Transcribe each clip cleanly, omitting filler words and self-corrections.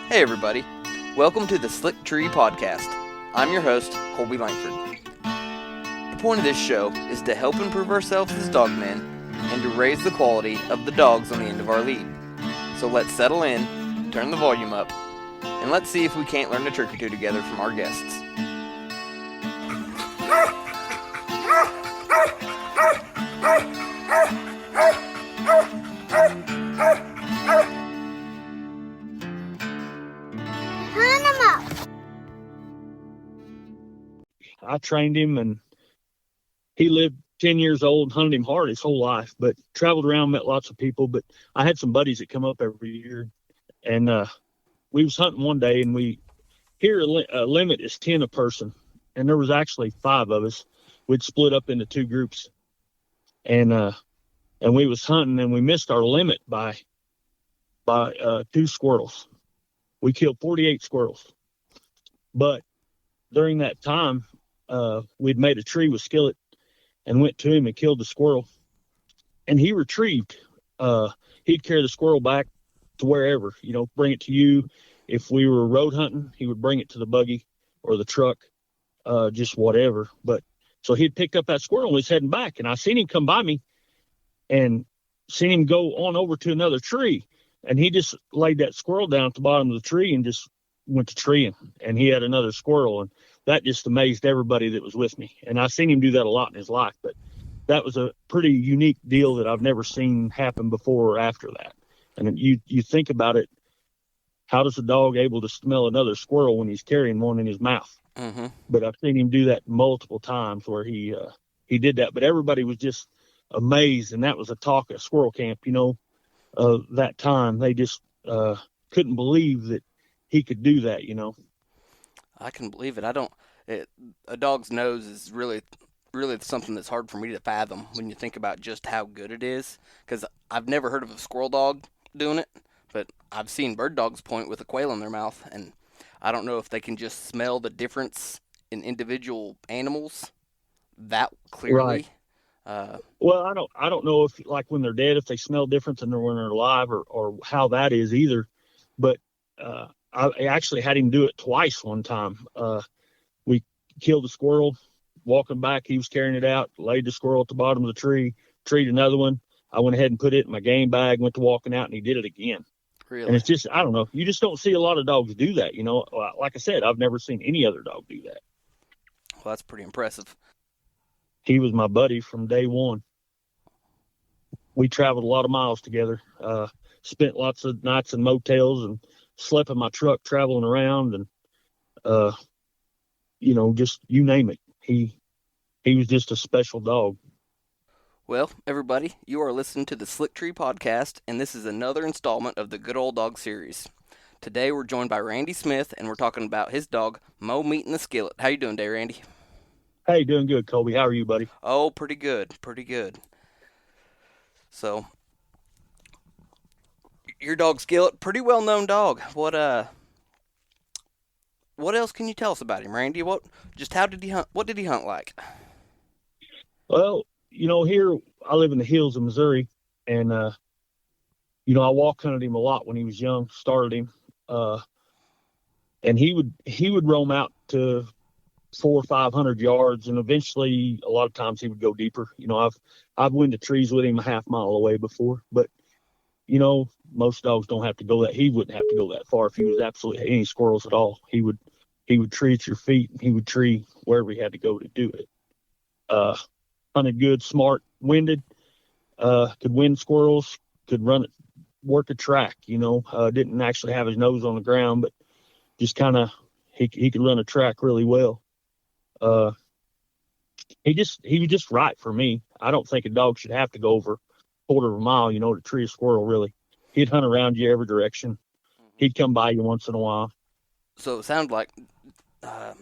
Hey everybody, welcome to the Slick Tree Podcast. I'm your host, Colby Langford. The point of this show is to help improve ourselves as dogmen and to raise the quality of the dogs on the end of our lead. So let's settle in, turn the volume up, and let's see if we can't learn a trick or two together from our guests. I trained him, and he lived 10 years old, hunted him hard his whole life, but traveled around, met lots of people. But I had some buddies that come up every year, and we was hunting one day, and here a limit is 10 a person, and there was actually 5 of us. We'd split up into 2 groups, and we was hunting, and we missed our limit by 2 squirrels. We killed 48 squirrels, but during that time, we'd made a tree with Skillet and went to him and killed the squirrel, and he retrieved. He'd carry the squirrel back to wherever, bring it to you. If we were road hunting, he would bring it to the buggy or the truck, just whatever. But so he'd picked up that squirrel and was heading back, and I seen him come by me and seen him go on over to another tree, and he just laid that squirrel down at the bottom of the tree and just went to treeing, and he had another squirrel, and that just amazed everybody that was with me. And I've seen him do that a lot in his life, but that was a pretty unique deal that I've never seen happen before or after that. And you think about it, how does a dog able to smell another squirrel when he's carrying one in his mouth? Mm-hmm. But I've seen him do that multiple times where he did that, but everybody was just amazed, and that was a talk at squirrel camp, that time. They just couldn't believe that he could do that. I can believe it. A dog's nose is really something that's hard for me to fathom when you think about just how good it is. Because I've never heard of a squirrel dog doing it, but I've seen bird dogs point with a quail in their mouth, and I don't know if they can just smell the difference in individual animals that clearly. Right. Well, I don't know if, like, when they're dead, if they smell different than when they're alive, or how that is either. But I actually had him do it twice one time. We killed a squirrel, walking back, he was carrying it out, laid the squirrel at the bottom of the tree, treed another one. I went ahead and put it in my game bag, went to walking out, and he did it again. Really? And it's just, I don't know, you just don't see a lot of dogs do that. Like I said, I've never seen any other dog do that. Well, that's pretty impressive. He was my buddy from day one. We traveled a lot of miles together, spent lots of nights in motels, and slept in my truck traveling around, and just you name it. He was just a special dog. Well, everybody, you are listening to the Slick Tree Podcast, and this is another installment of the Good Old Dog series. Today we're joined by Randy Smith, and we're talking about his dog, Mo meeting the Skillet. How you doing today, Randy? Hey, doing good, Colby. How are you, buddy? Oh, pretty good. So, your dog Skillet, pretty well-known dog. What else can you tell us about him, Randy? How did he hunt? What did he hunt like? Well, here I live in the hills of Missouri, and I walk hunted him a lot when he was young. Started him, and he would roam out to 400 or 500 yards, and eventually, a lot of times, he would go deeper. I've went to trees with him a half mile away before, but most dogs don't have to go that. He wouldn't have to go that far if he was absolutely any squirrels at all. He would tree at your feet, and he would tree wherever he had to go to do it. Hunted good, smart, winded, could wind squirrels, could run it, work a track. Didn't actually have his nose on the ground, but just kind of he could run a track really well. He was just right for me. I don't think a dog should have to go over a quarter of a mile, to tree a squirrel. Really, he'd hunt around you every direction. He'd come by you once in a while. So it sounded like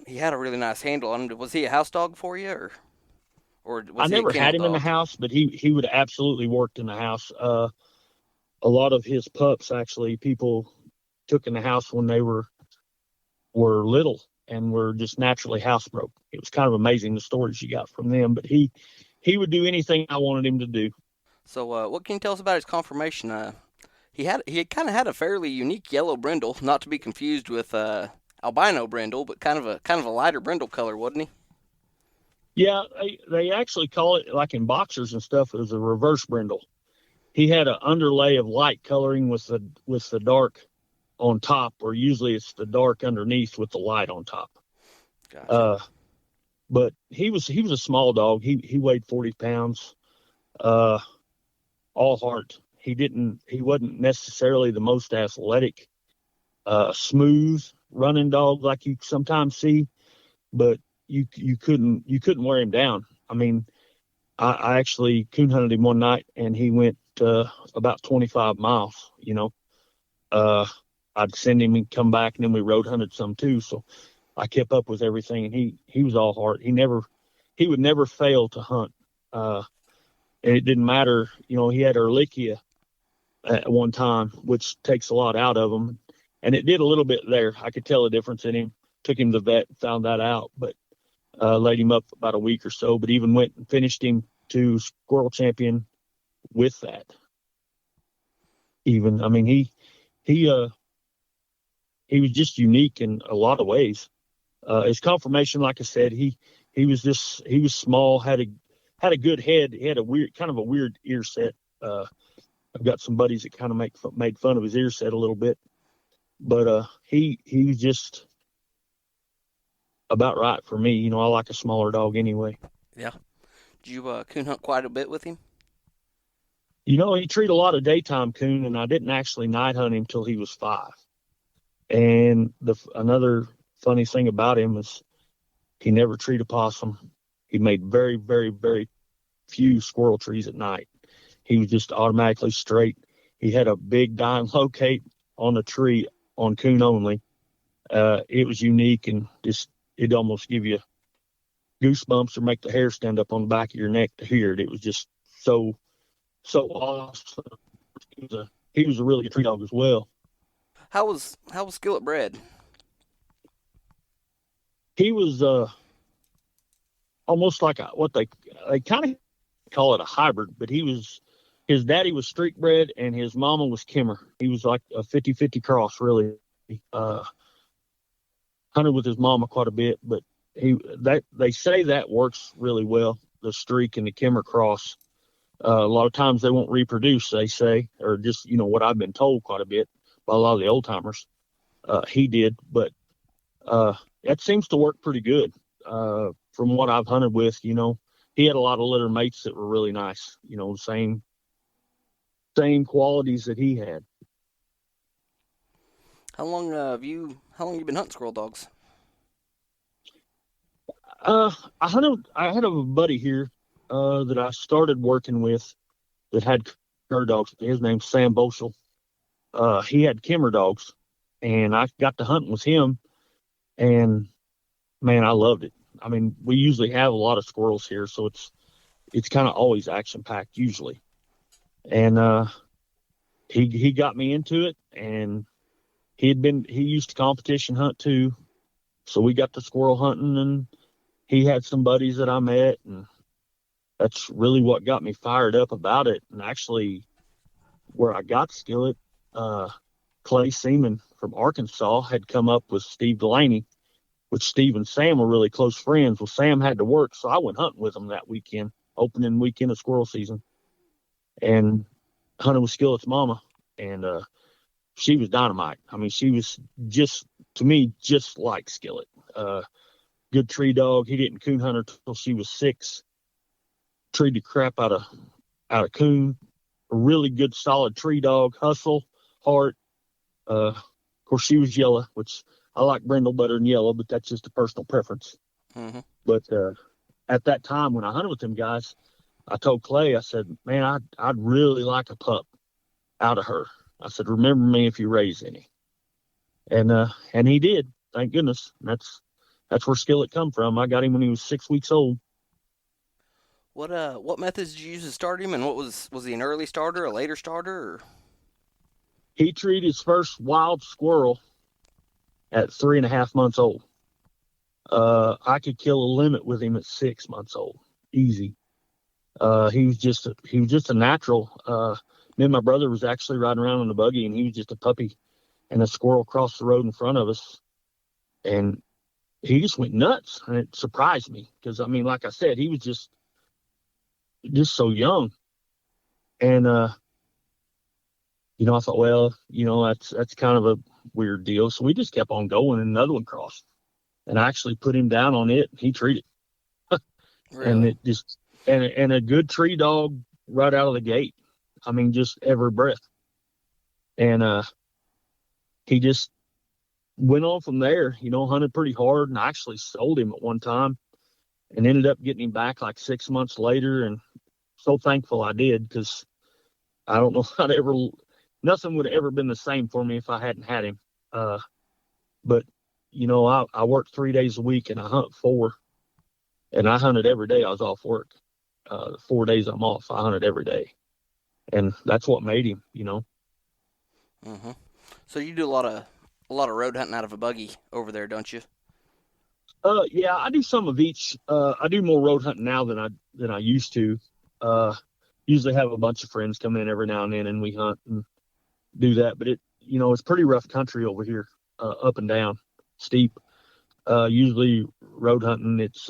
he had a really nice handle on him. Was he a house dog for you, or was I he never a kennel had him dog? in the house, but he would absolutely worked in the house. A lot of his pups, actually, people took in the house when they were little and were just naturally housebroke. It was kind of amazing the stories you got from them, but he would do anything I wanted him to do. So what can you tell us about his conformation? he had kind of had a fairly unique yellow brindle, not to be confused with albino brindle, but kind of a lighter brindle color, wasn't he? Yeah, they actually call it, like in boxers and stuff, it was a reverse brindle. He had an underlay of light coloring with the dark on top, or usually it's the dark underneath with the light on top. Gotcha. Uh, but he was a small dog. He weighed 40 pounds. Uh, all heart. He wasn't necessarily the most athletic, smooth running dog like you sometimes see, but you couldn't wear him down. I mean, I actually coon hunted him one night and he went about 25 miles. Uh, I'd send him and come back, and then we road hunted some too. So I kept up with everything, and he was all heart. He would never fail to hunt. Uh, and it didn't matter. He had Ehrlichia at one time, which takes a lot out of him, and it did a little bit there. I could tell a difference in him. Took him to the vet, found that out, but laid him up about a week or so. But even went and finished him to squirrel champion with that. Even, I mean, he he was just unique in a lot of ways. His conformation, like I said, he was small, had a good head. He had a weird ear set. I've got some buddies that kind of made fun of his ear set a little bit, but he was just about right for me. I like a smaller dog anyway. Yeah. Did you coon hunt quite a bit with him? He treated a lot of daytime coon, and I didn't actually night hunt him till he was 5. And the another funny thing about him is he never treated a possum. He made very, very, very few squirrel trees at night. He was just automatically straight. He had a big dime locate on the tree on coon only. It was unique, and just it almost give you goosebumps or make the hair stand up on the back of your neck to hear it. It was just so awesome. He was a really good tree dog as well. How was Skillet bred? He was almost like what they kind of call it a hybrid, but his daddy was streak bred and his mama was Kimmer. He was like a 50-50 cross, really. Uh, Hunted with his mama quite a bit, but they say that works really well. The streak and the Kimmer cross. A lot of times they won't reproduce, they say, or just what I've been told quite a bit by a lot of the old timers. He did, but that seems to work pretty good. From what I've hunted with, he had a lot of litter mates that were really nice. Same qualities that he had. How long you been hunting squirrel dogs? I had a buddy here that I started working with that had cur dogs. His name's Sam Boschel. He had Kimmer dogs, and I got to hunt with him, and man, I loved it. I mean, we usually have a lot of squirrels here, so it's kind of always action packed usually. And he got me into it, and he used to competition hunt too, so we got to squirrel hunting, and he had some buddies that I met, and that's really what got me fired up about it. And actually, where I got Skillet, uh, Clay Seaman from Arkansas had come up with Steve Delaney, which Steve and Sam were really close friends. Well, Sam had to work, so I went hunting with him that weekend, opening weekend of squirrel season, and hunted with Skillet's mama. And she was dynamite. I mean, she was just, to me, just like Skillet. Good tree dog. He didn't coon hunt her till she was 6. Treed the crap out of coon. A really good, solid tree dog. Hustle, heart. Of course, she was yellow, which I like brindle better than yellow, but that's just a personal preference. Hmm. But at that time when I hunted with them guys, I told Clay, I said, man, I'd really like a pup out of her. I said, remember me if you raise any. And he did, thank goodness. And that's where Skillet come from. I got him when he was 6 weeks old. What methods did you use to start him, and was he an early starter, a later starter, or? He treated his first wild squirrel at 3.5 months old. I could kill a limit with him at 6 months old, easy. He was just a natural. me and my brother was actually riding around in the buggy, and he was just a puppy, and a squirrel crossed the road in front of us, and he just went nuts, and it surprised me because I mean, like I said, he was just so young, and I thought, well, that's kind of a weird deal, so we just kept on going, and another one crossed, and I actually put him down on it, and he treated, and Really? it just and a good tree dog right out of the gate. I mean, just every breath, and he just went on from there. Hunted pretty hard, and I actually sold him at one time, and ended up getting him back like 6 months later, and so thankful I did because I don't know how to ever, nothing would have ever been the same for me if I hadn't had him. Uh, but I work 3 days a week and I hunt four, and I hunted every day I was off work. The 4 days I'm off, I hunted every day, and that's what made him. Hmm. So you do a lot of road hunting out of a buggy over there, don't you? Yeah, I do some of each. I do more road hunting now than I used to. Uh, Usually have a bunch of friends come in every now and then, and we hunt and do that. But it's pretty rough country over here, up and down, steep. Usually road hunting, it's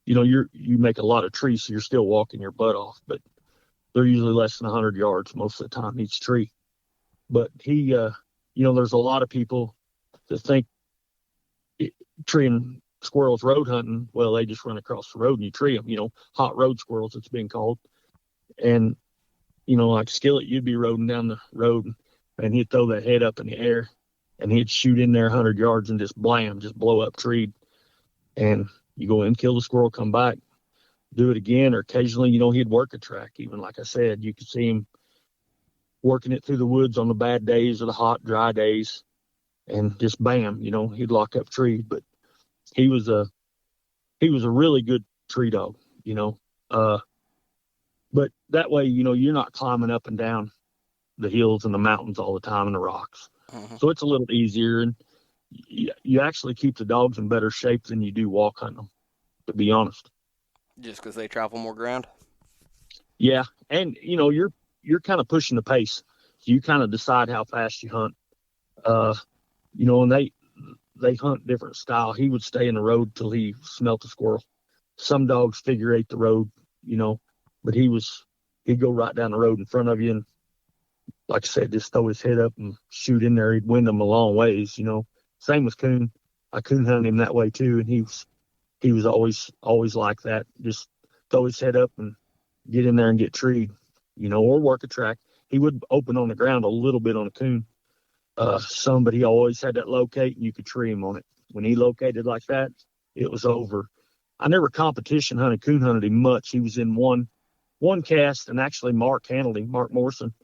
you make a lot of trees, so you're still walking your butt off, but they're usually less than 100 yards most of the time each tree. But there's a lot of people that think it, treeing squirrels road hunting. Well, they just run across the road and you tree them. Hot road squirrels, it's being called. And like Skillet, you'd be roding down the road, and he'd throw that head up in the air, and he'd shoot in there 100 yards and just blam, just blow up tree. And you go in, kill the squirrel, come back, do it again. Or occasionally, he'd work a track. Even like I said, you could see him working it through the woods on the bad days or the hot, dry days, and just bam, he'd lock up trees. But he was a he was a really good tree dog, you know. Uh, but that way, you're not climbing up and down the hills and the mountains all the time and the rocks. Hmm. So it's a little easier, and you actually keep the dogs in better shape than you do walk hunting them, to be honest. Just because they travel more ground. Yeah, and you're kind of pushing the pace. So you kind of decide how fast you hunt. Uh, and they hunt different style. He would stay in the road till he smelt a squirrel. Some dogs figure eight the road, you know, but he'd go right down the road in front of you, and like I said, just throw his head up and shoot in there. He'd win them a long ways. Same with coon. I coon hunted him that way too, and he was always like that. Just throw his head up and get in there and get treed, or work a track. He would open on the ground a little bit on a coon, but he always had that locate, and you could tree him on it. When he located like that, it was over. I never competition hunted coon hunted him much. He was in one cast, and actually Mark handled him, Mark Morrison,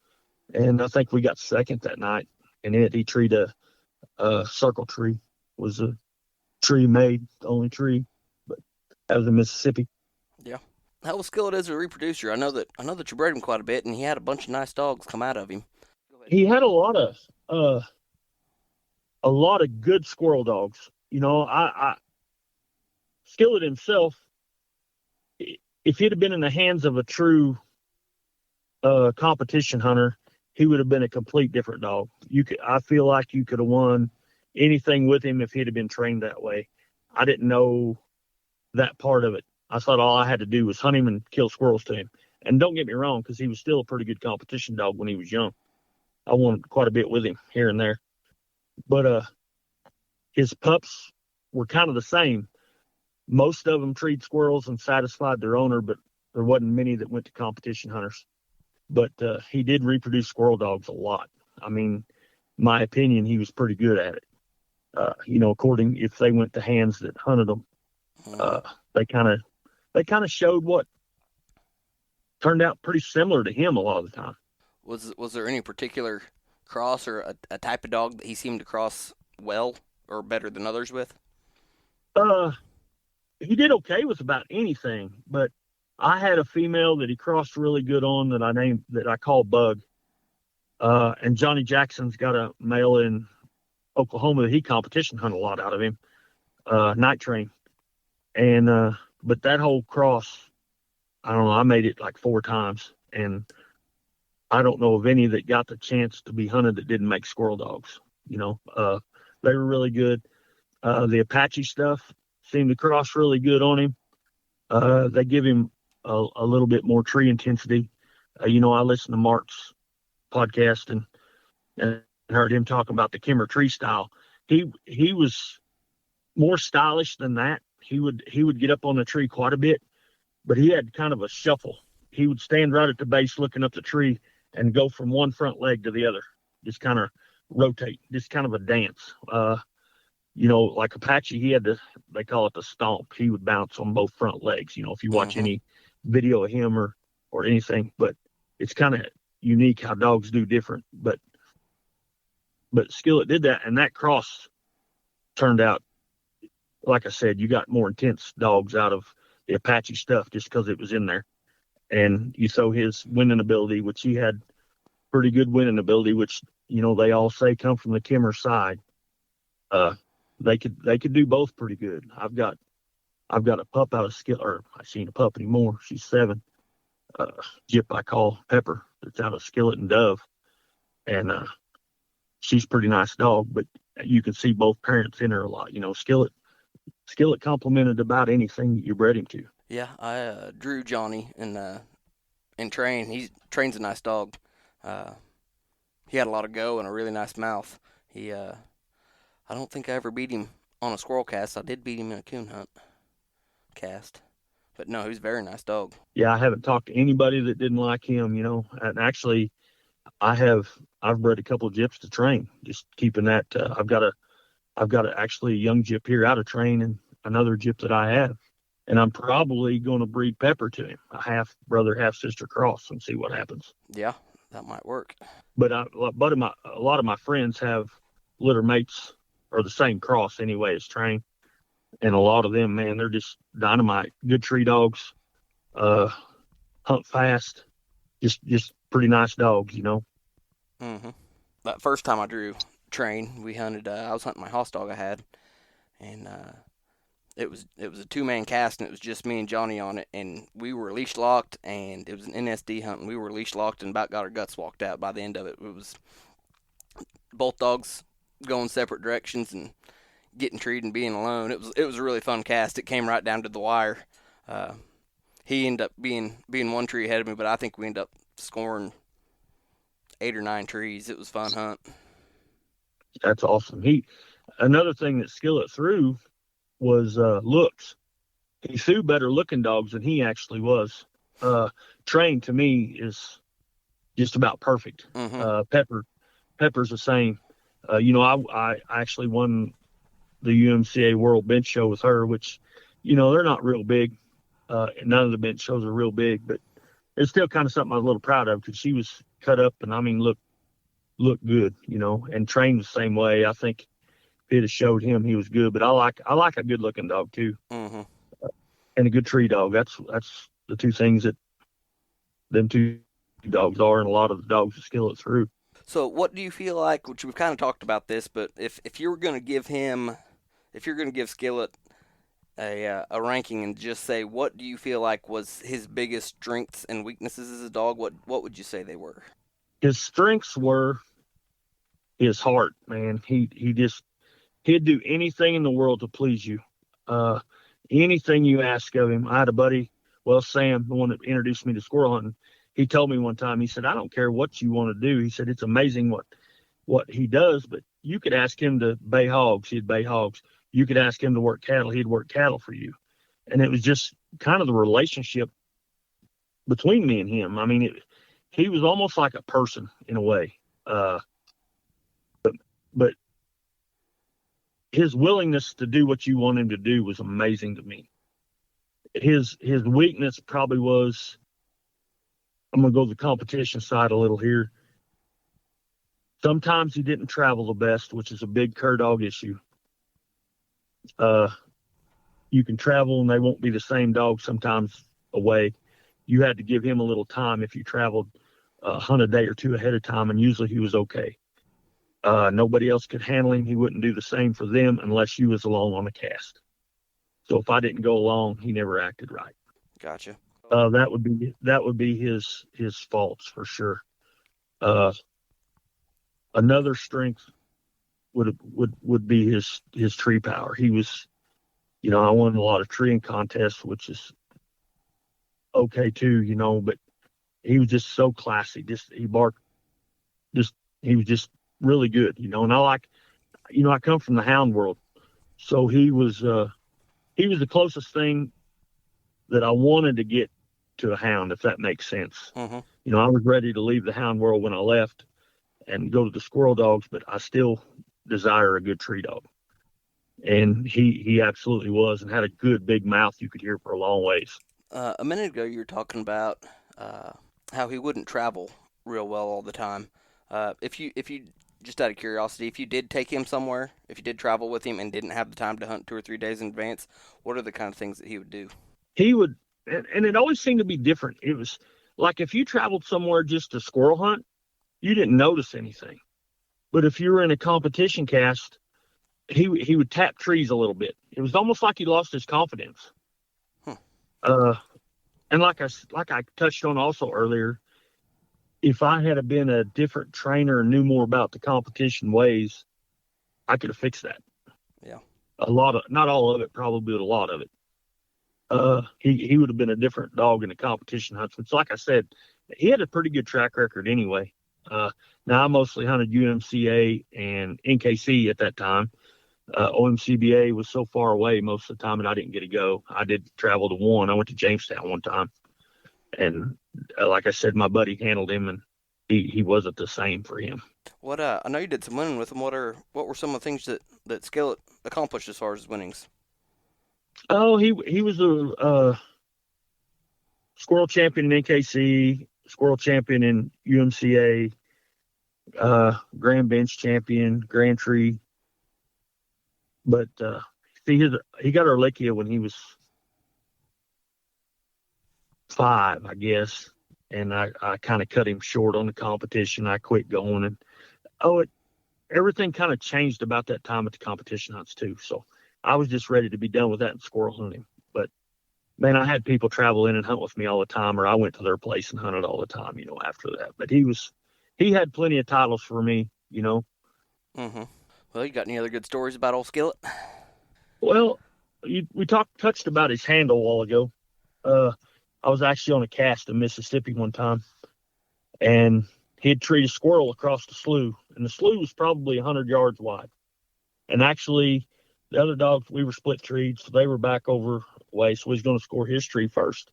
and I think we got second that night. And he treed a circle tree. Was a tree made, the only tree, but that was in Mississippi. Yeah. How was Skillet as a reproducer? I know that you bred him quite a bit, and he had a bunch of nice dogs come out of him. Go ahead. He had uh a lot of good squirrel dogs. I Skillet himself, if he'd have been in the hands of a true competition hunter, he would have been a complete different dog. I feel like you could have won anything with him if he'd have been trained that way. I didn't know that part of it. I thought all I had to do was hunt him and kill squirrels to him. And don't get me wrong, because he was still a pretty good competition dog when he was young. I won quite a bit with him here and there. But his pups were kind of the same. Most of them treed squirrels and satisfied their owner, but there wasn't many that went to competition hunters. But he did reproduce squirrel dogs a lot. I mean, my opinion, he was pretty good at it. According if they went to hands that hunted them, Hmm. uh, they kind of they kind of showed what turned out pretty similar to him a lot of the time. Was there any particular cross or a type of dog that he seemed to cross well or better than others with? Uh, he did okay with about anything, but I had a female that he crossed really good on that I call Bug. And Johnny Jackson's got a male in Oklahoma that he competition hunt a lot out of him, night train. And but that whole cross, I don't know, I made it like four times, and I don't know of any that got the chance to be hunted that didn't make squirrel dogs. They were really good. The Apache stuff seemed to cross really good on him. They give him a little bit more tree intensity. I listened to Mark's podcast and heard him talk about the Kimmer tree style. He was more stylish than that. He would get up on the tree quite a bit, but he had kind of a shuffle. He would stand right at the base looking up the tree and go from one front leg to the other, just kind of rotate, just kind of a dance. Like Apache, they call it the stomp. He would bounce on both front legs, if you watch Hmm. any video of him or anything. But it's kind of unique how dogs do different. But Skillet did that, and that cross turned out, like I said, you got more intense dogs out of the Apache stuff just because it was in there. And you saw his winning ability, which he had pretty good winning ability, which they all say come from the Kimmer side. Uh, they could do both pretty good. I've got a pup out of Skillet, or I seen a pup anymore. She's 7. Uh, Jip I call Pepper. That's out of Skillet and Dove, and she's a pretty nice dog. But you can see both parents in her a lot. Skillet complimented about anything that you bred him to. Yeah, I drew Johnny in train. He trains a nice dog. Uh, he had a lot of go and a really nice mouth. He I don't think I ever beat him on a squirrel cast. I did beat him in a coon hunt cast, but no, he's a very nice dog. Yeah, I haven't talked to anybody that didn't like him. And actually, I've bred a couple of Jips to train. Just keeping that. I've got actually a young Jip here out of train and another Jip that I have. And I'm probably going to breed Pepper to him, a half brother, half sister cross, and see what happens. Yeah, that might work. But a lot of my friends have litter mates or the same cross anyway as train, and a lot of them, man, they're just dynamite. Good tree dogs, uh, hunt fast, just pretty nice dogs. Hmm. That first time I drew train, we hunted. I was hunting my house dog I had, and it was a 2-man cast, and it was just me and Johnny on it, and we were leash locked, and it was an NSD hunt, and we were leash locked, and about got our guts walked out by the end of it. It was both dogs going separate directions and getting treed and being alone. It was a really fun cast. It came right down to the wire. Uh, he ended up being one tree ahead of me, but I think we ended up scoring 8 or 9 trees. It was a fun hunt. That's awesome. Another thing that Skillet threw was looks. He threw better looking dogs than he actually was. Uh, Train to me is just about perfect. Hmm. Pepper's the same. I actually won the UMCA World Bench Show with her, which, they're not real big. None of the bench shows are real big, but it's still kind of something I was a little proud of because she was cut up and I mean, look good. And trained the same way. I think if it had showed him he was good, but I like a good looking dog too, Hmm. and a good tree dog. That's the two things that them two dogs are, and a lot of the dogs that Skillet through. So, what do you feel like? Which we've kind of talked about this, but if you were going to if you're going to give Skillet a ranking and just say what do you feel like was his biggest strengths and weaknesses as a dog, what would you say they were? His strengths were his heart, man. He'd do anything in the world to please you. Uh, Anything you ask of him. I had a buddy, well, Sam, the one that introduced me to squirrel hunting. He told me one time, he said, I don't care what you want to do. He said, it's amazing what he does, but you could ask him to bay hogs, he'd bay hogs. You could ask him to work cattle, he'd work cattle for you. And it was just kind of the relationship between me and him. I mean, he was almost like a person in a way. Uh, but his willingness to do what you want him to do was amazing to me. His weakness probably was, I'm gonna go to the competition side a little here. Sometimes he didn't travel the best, which is a big cur dog issue. Uh, you can travel and they won't be the same dog sometimes away. You had to give him a little time if you traveled hunt a day or two ahead of time, and usually he was okay. Nobody else could handle him. He wouldn't do the same for them unless you was along on the cast. So if I didn't go along, he never acted right. Gotcha. That would be his faults for sure. Uh, Another strength would be his tree power. He was, I won a lot of treeing contests, which is okay too, but he was just so classy. Just he barked, just he was just really good, And I like, I come from the hound world, so he was the closest thing that I wanted to get to a hound, if that makes sense. Hmm. I was ready to leave the hound world when I left and go to the squirrel dogs, but I still desire a good tree dog. And he absolutely was, and had a good big mouth you could hear for a long ways. A minute ago, you were talking about uh, how he wouldn't travel real well all the time. If you just out of curiosity, if you did take him somewhere, if you did travel with him and didn't have the time to hunt 2 or 3 days in advance, what are the kind of things that he would do? He would, and it always seemed to be different. It was like if you traveled somewhere just to squirrel hunt, you didn't notice anything. But if you were in a competition cast, he would tap trees a little bit. It was almost like he lost his confidence. Hmm. Uh, and like I touched on also earlier, if I had been a different trainer and knew more about the competition ways, I could have fixed that. Yeah. A lot of, not all of it, probably, but a lot of it. He would have been a different dog in the competition hunts. Which, like I said, he had a pretty good track record anyway. Uh, Now I mostly hunted UMCA and NKC at that time. OMCBA was so far away most of the time, and I didn't get to go. I did travel to one. I went to Jamestown one time, and like I said, my buddy handled him, and he wasn't the same for him. What I know you did some winning with him. What were some of the things that Skillet accomplished as far as winnings? Oh, he was a squirrel champion in NKC, squirrel champion in UMCA, Grand Bench champion, Grand Tree. But see, he got Arlecchia when he was 5, I guess, and I kind of cut him short on the competition. I quit going, and oh, everything kind of changed about that time at the competition hunts too. So I was just ready to be done with that and squirrel hunting. But man, I had people travel in and hunt with me all the time, or I went to their place and hunted all the time, after that. But he had plenty of titles for me. Mm-hmm. Well, you got any other good stories about old Skillet? Well, we touched about his handle a while ago. Uh, I was actually on a cast in Mississippi one time, and he'd treat a squirrel across the slough, and the slough was probably 100 yards wide. And actually, the other dogs, we were split treed, so they were back over way, so he's going to score his tree first.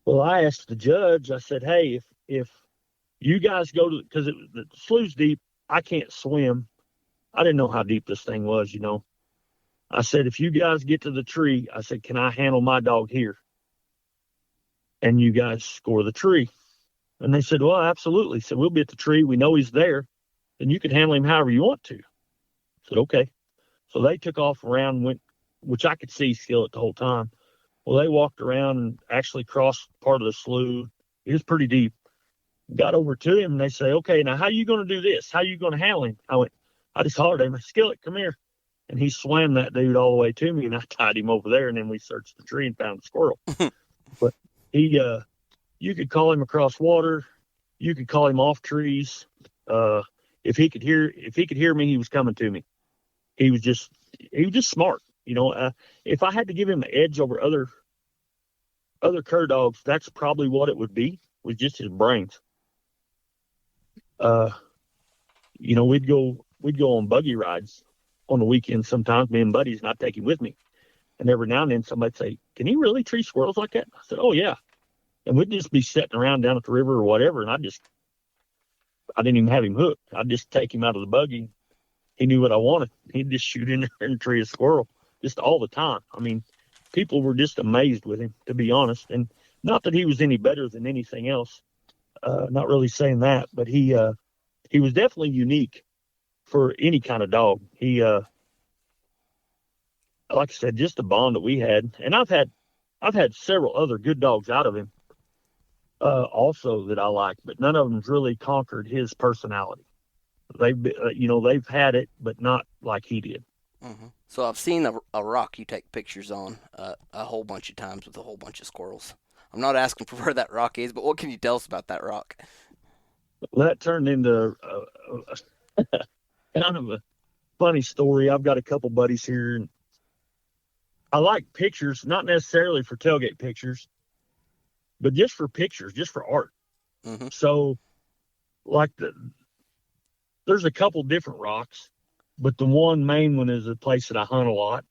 Well, I asked the judge, I said, hey, if you guys go to, because the slough's deep, I can't swim. I didn't know how deep this thing was. I said, if you guys get to the tree, I said, can I handle my dog here? And you guys score the tree. And they said, well, absolutely. So we'll be at the tree. We know he's there. And you can handle him however you want to. I said, okay. So they took off around and went, which I could see Skillet the whole time. Well, they walked around and actually crossed part of the slough. It was pretty deep. Got over to him and they say, okay, now how are you going to do this? How are you going to handle him? I just hollered at him, Skillet, come here. And he swam that dude all the way to me and I tied him over there and then we searched the tree and found the squirrel. But he, you could call him across water. You could call him off trees. Uh, if he could hear me, he was coming to me. He was just, he was just smart. If I had to give him an edge over other cur dogs, that's probably what it would be. Was just his brains. Uh, we'd go on buggy rides on the weekends sometimes, me and buddies, and I'd take him with me. And every now and then somebody'd say, can he really tree squirrels like that? I said, oh yeah. And we'd just be sitting around down at the river or whatever, and I didn't even have him hooked. I'd just take him out of the buggy. He knew what I wanted. He'd just shoot in there and tree a squirrel just all the time. I mean, people were just amazed with him, to be honest. And not that he was any better than anything else. Not really saying that, but he was definitely unique for any kind of dog. Like I said, just the bond that we had, and I've had several other good dogs out of him, also that I like, but none of them's really conquered his personality. They've had it, but not like he did. Hmm. So I've seen a rock you take pictures on a whole bunch of times with a whole bunch of squirrels. I'm not asking for where that rock is, but what can you tell us about that rock? Well, that turned into kind of a funny story. I've got a couple buddies here, and I like pictures, not necessarily for tailgate pictures, but just for pictures, just for art. Hmm. So, like there's a couple different rocks, but the one main one is a place that I hunt a lot,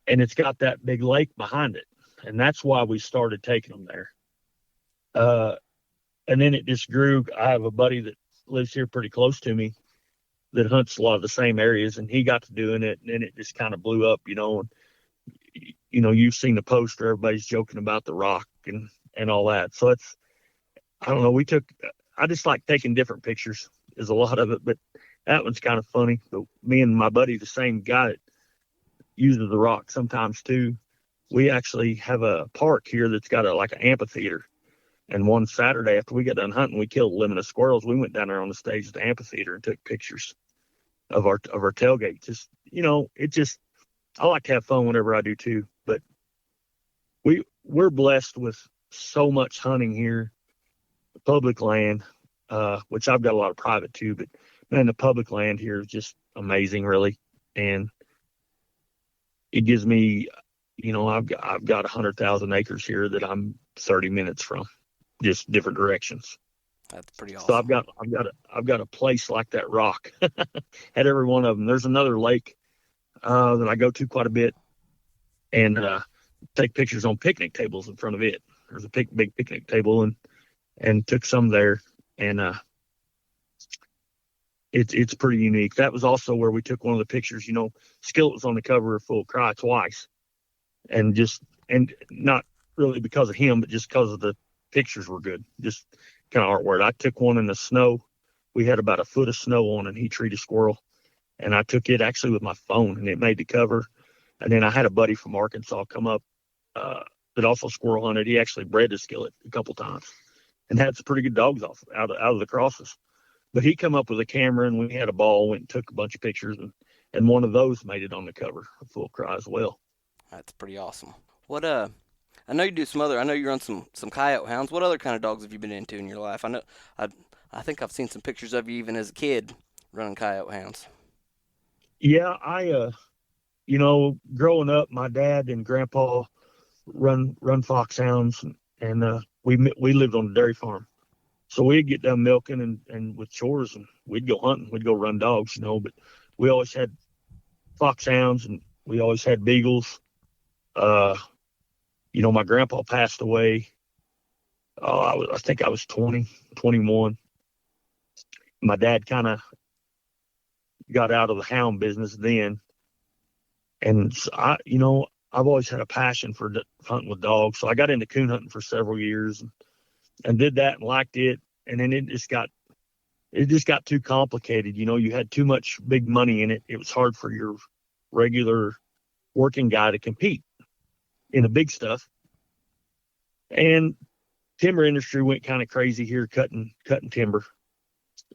and it's got that big lake behind it, and that's why we started taking them there. Uh, and then it just grew. I have a buddy that lives here pretty close to me that hunts a lot of the same areas, and he got to doing it, and then it just kind of blew up, And you've seen the poster, everybody's joking about the rock and all that. So it's I don't know. I just like taking different pictures. Is a lot of it, but that one's kind of funny. But me and my buddy, the same guy that uses the rock sometimes too. We actually have a park here that's got a like an amphitheater. And one Saturday after we got done hunting, we killed a limit of squirrels. We went down there on the stage at the amphitheater and took pictures of our tailgate. Just it just I like to have fun whenever I do too. But we're blessed with so much hunting here, public land, which I've got a lot of private too. But man, the public land here is just amazing, really, and it gives me, I've got 100,000 acres here that I'm 30 minutes from, just different directions. That's pretty So awesome. I've got a place like that rock at every one of them. There's another lake that I go to quite a bit and take pictures on picnic tables in front of it. There's a big picnic table and took some there, and it's pretty unique. That was also where we took one of the pictures. Skillet was on the cover of Full Cry twice, and not really because of him, but just because of the pictures were good. Just kind of artwork. I took one in the snow. We had about a foot of snow on, and he treated a squirrel, and I took it actually with my phone, and it made the cover. And then I had a buddy from Arkansas come up uh, that also squirrel hunted. He actually bred the Skillet a couple times and had some pretty good dogs out of the crosses. But he come up with a camera, and we had a ball, went and took a bunch of pictures, and one of those made it on the cover of Full Cry as well. That's pretty awesome. What I know you do some other. I know you run some coyote hounds. What other kind of dogs have you been into in your life? I I think I've seen some pictures of you even as a kid running coyote hounds. Yeah, growing up, my dad and grandpa run foxhounds, and we lived on a dairy farm. So we'd get done milking and with chores, and we'd go hunting. We'd go run dogs. But we always had foxhounds, and we always had beagles. Uh, my grandpa passed away. Oh, I think I was 20, 21. My dad kind of got out of the hound business then, and so I've always had a passion for hunting with dogs. So I got into coon hunting for several years and did that and liked it. And then it just got too complicated. You had too much big money in it. It was hard for your regular working guy to compete in the big stuff. And timber industry went kind of crazy here, cutting timber.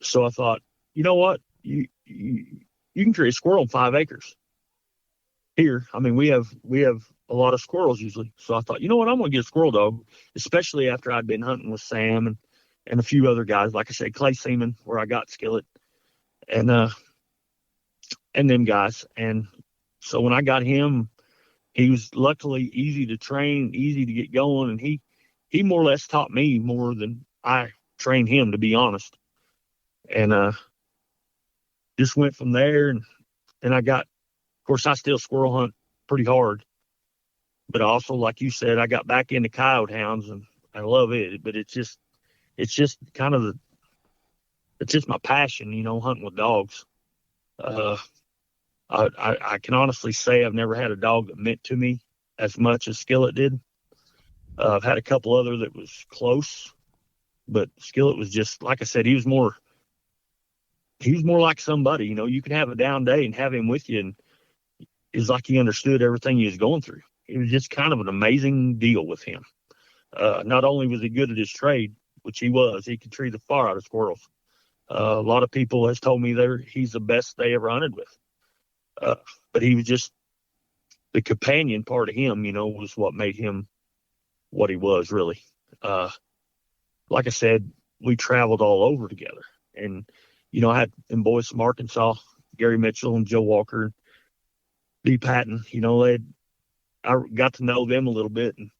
So I thought, you know what, you can tree a squirrel in 5 acres here. I mean, we have a lot of squirrels usually. So I thought, you know what, I'm going to get a squirrel dog, especially after I'd been hunting with Sam and a few other guys, like I said, Clay Seaman, where I got Skillet, and and them guys. And so when I got him, he was luckily easy to train, easy to get going, and he more or less taught me more than I trained him, to be honest. And just went from there, and of course, I still squirrel hunt pretty hard, but also, like you said, I got back into coyote hounds, and I love it. But it's just kind of it's just my passion, hunting with dogs. Uh, I can honestly say I've never had a dog that meant to me as much as Skillet did. I've had a couple other that was close, but Skillet was just like I said. He was more like somebody. You could have a down day and have him with you, and it's like he understood everything he was going through. It was just kind of an amazing deal with him. Not only was he good at his trade, which he was, he could tree the far out of squirrels. A lot of people has told me he's the best they ever hunted with. Uh, but he was just the companion part of him, was what made him what he was really. Uh, like I said, we traveled all over together. And, I had in boys from Arkansas, Gary Mitchell and Joe Walker, D. Patton, I got to know them a little bit. And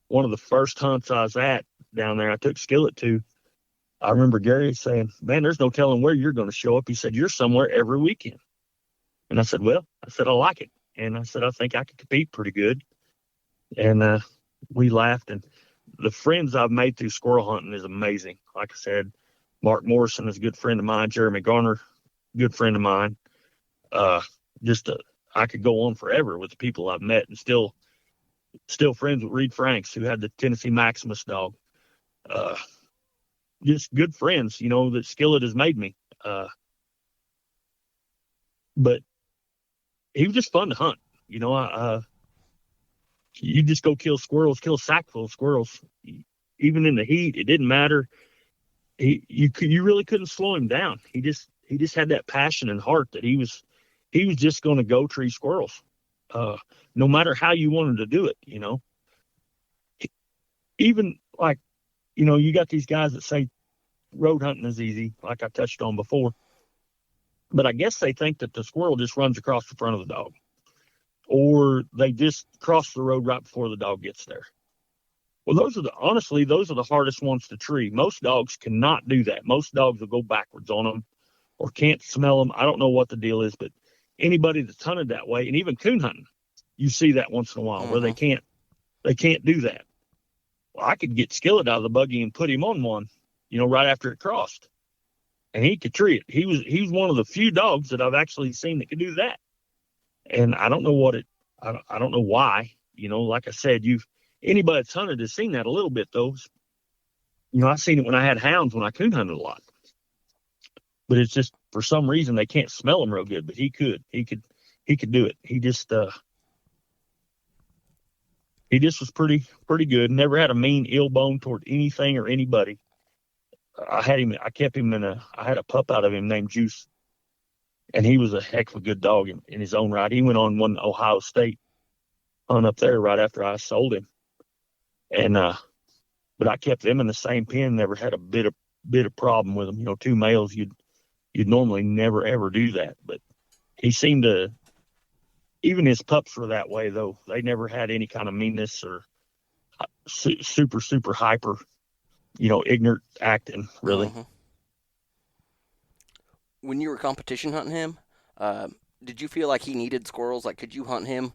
one of the first hunts I was at down there, I took Skillet to, I remember Gary saying, man, there's no telling where you're going to show up. He said, you're somewhere every weekend. And I said, well, I like it. And I said, I think I could compete pretty good. And we laughed. And the friends I've made through squirrel hunting is amazing. Like I said, Mark Morrison is a good friend of mine. Jeremy Garner, good friend of mine. Uh, just I could go on forever with the people I've met, and still friends with Reed Franks, who had the Tennessee Maximus dog. Just good friends, that Skillet has made me. But he was just fun to hunt. You just go kill squirrels, kill a sack full of squirrels. Even in the heat, it didn't matter. You really couldn't slow him down. He just had that passion and heart that he was just going to go tree squirrels, no matter how you wanted to do it. Even like, you got these guys that say road hunting is easy, like I touched on before, but I guess they think that the squirrel just runs across the front of the dog, or they just cross the road right before the dog gets there. Well, those are the hardest ones to tree. Most dogs cannot do that. Most dogs will go backwards on them or can't smell them. I don't know what the deal is, but anybody that's hunted that way, and even coon hunting, you see that once in a while where they can't do that. Well, I could get Skillet out of the buggy and put him on one, right after it crossed, and he could tree it. He was one of the few dogs that I've actually seen that could do that. And I don't know I don't know why. Like I said, anybody that's hunted has seen that a little bit, though. I seen it when I had hounds, when I coon hunted a lot. But it's just, for some reason, they can't smell them real good. But he could do it. He just was pretty good. Never had a mean ill bone toward anything or anybody. I kept him I had a pup out of him named Juice. And he was a heck of a good dog in his own right. He went on one Ohio State hunt up there right after I sold him. And but I kept them in the same pen. Never had a bit of problem with them. Two males, you'd normally never ever do that. But he seemed to. Even his pups were that way, though. They never had any kind of meanness or super hyper, ignorant acting, really. Mm-hmm. When you were competition hunting him, did you feel like he needed squirrels? Like, could you hunt him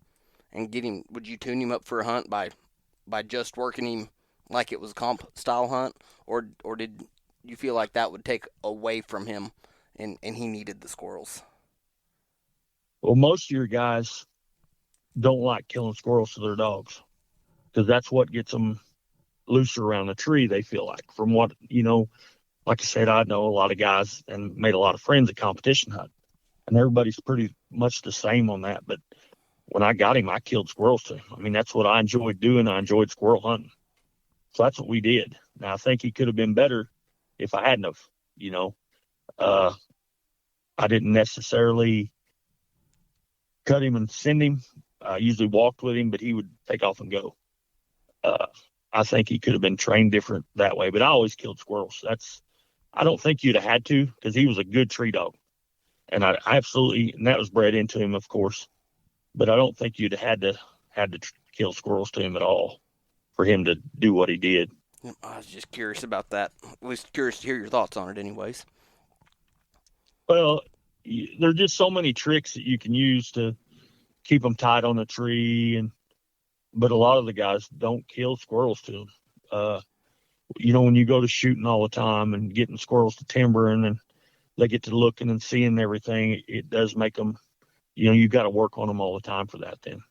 and get him? Would you tune him up for a hunt by just working him like it was a comp style hunt, or did you feel like that would take away from him and he needed the squirrels? Well, most of your guys don't like killing squirrels to their dogs because that's what gets them looser around the tree. They feel like, from what like I said, I know a lot of guys and made a lot of friends at competition hunt, and everybody's pretty much the same on that. But when I got him, I killed squirrels too. I mean, that's what I enjoyed doing. I enjoyed squirrel hunting. So that's what we did. Now, I think he could have been better if I hadn't have, I didn't necessarily cut him and send him. I usually walked with him, but he would take off and go. I think he could have been trained different that way, but I always killed squirrels. I don't think you'd have had to, because he was a good tree dog. And I absolutely, and that was bred into him, of course, but I don't think you'd have had to kill squirrels to him at all for him to do what he did. I was just curious about that. I was curious to hear your thoughts on it, anyways. Well, there's just so many tricks that you can use to keep them tied on a tree, but a lot of the guys don't kill squirrels to them. When you go to shooting all the time and getting squirrels to timbering, and they get to looking and seeing everything, it does make them, you got to work on them all the time for that then.